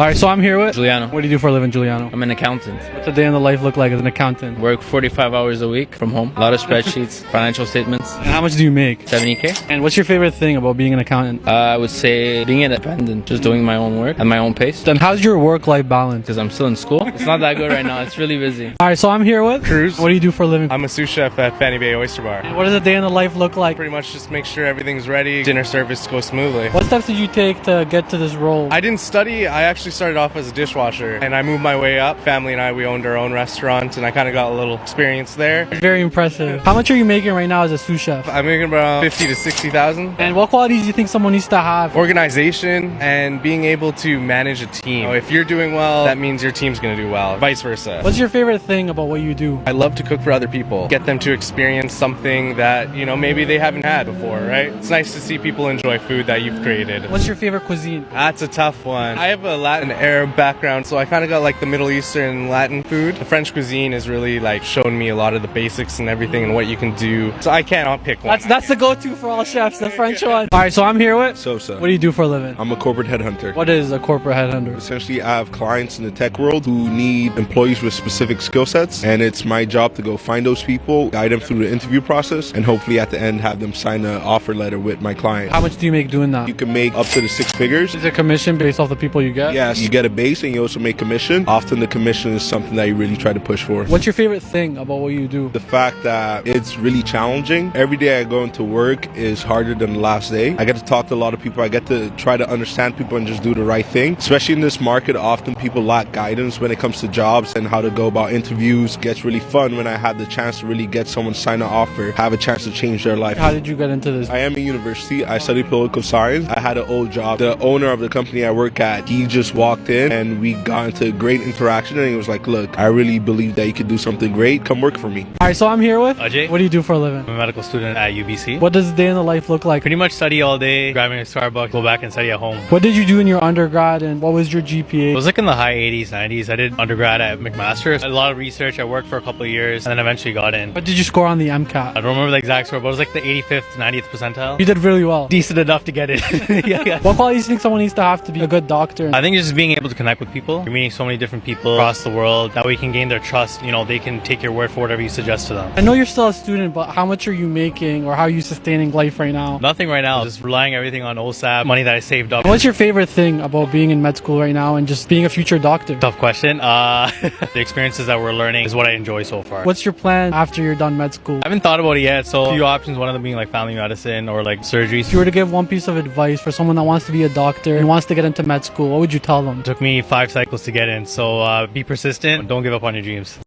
Alright, so I'm here with Giuliano. What do you do for a living, Giuliano? I'm an accountant. What's a day in the life look like as an accountant? Work 45 hours a week from home. A lot of spreadsheets, financial statements. And how much do you make? 70K. And what's your favorite thing about being an accountant? I would say being independent, just doing my own work at my own pace. Then how's your work-life balance? Because I'm still in school. It's not that good right now. It's really busy. Alright, so I'm here with Cruz. What do you do for a living? I'm a sous chef at Fanny Bay Oyster Bar. And what does a day in the life look like? Pretty much just make sure everything's ready, dinner service goes smoothly. What steps did you take to get to this role? I didn't study, I actually started off as a dishwasher and I moved my way up. Family and I, we owned our own restaurant and I kind of got a little experience there. Very impressive. How much are you making right now as a sous chef? I'm making around 50 to 60,000. And what qualities do you think someone needs to have? Organization and being able to manage a team. If you're doing well, that means your team's going to do well, vice versa. What's your favorite thing about what you do? I love to cook for other people, get them to experience something that, maybe they haven't had before, right? It's nice to see people enjoy food that you've created. What's your favorite cuisine? That's a tough one. I have a Latin Arab background, so I kind of got like the Middle Eastern Latin food. The French cuisine has really shown me a lot of the basics and everything and what you can do. So I cannot pick one. That's the go-to for all chefs, the French one. Alright, so I'm here with Sosa. What do you do for a living? I'm a corporate headhunter. What is a corporate headhunter? Essentially, I have clients in the tech world who need employees with specific skill sets, and it's my job to go find those people, guide them through the interview process, and hopefully at the end have them sign an offer letter with my client. How much do you make doing that? You can make up to the 6 figures. Is it commission based off the people you get? Yes, you get a base and you also make commission. Often the commission is something that you really try to push for. What's your favorite thing about what you do? The fact that it's really challenging. Every day I go into work is harder than the last day. I get to talk to a lot of people. I get to try to understand people and just do the right thing. Especially in this market, often people lack guidance when it comes to jobs and how to go about interviews. It gets really fun when I have the chance to really get someone sign an offer, have a chance to change their life. How did you get into this? I am in university. I studied political science. I had an old job. The owner of the company I work at, he just walked in and we got into a great interaction and he was like, look, I really believe that you could do something great. Come work for me. Alright, so I'm here with Ajay. What do you do for a living? I'm a medical student at UBC. What does a day in the life look like? Pretty much study all day, grabbing a Starbucks, go back and study at home. What did you do in your undergrad and what was your GPA? It was like in the high 80s, 90s. I did undergrad at McMaster. A lot of research. I worked for a couple of years and then eventually got in. What did you score on the MCAT? I don't remember the exact score, but it was like the 85th, 90th percentile. You did really well. Decent enough to get it. yeah. What qualities do you think someone needs to have to be a good doctor? I think just being able to connect with people. You're meeting so many different people across the world. That way you can gain their trust. They can take your word for whatever you suggest to them. I know you're still a student, but how much are you making or how are you sustaining life right now? Nothing right now. Just relying everything on OSAP, money that I saved up. What's your favorite thing about being in med school right now and just being a future doctor? Tough question. The experiences that we're learning is what I enjoy so far. What's your plan after you're done med school? I haven't thought about it yet, so a few options, one of them being like family medicine or like surgery. If you were to give one piece of advice for someone that wants to be a doctor and wants to get into med school, what would you tell them? It took me 5 cycles to get in, so be persistent, don't give up on your dreams.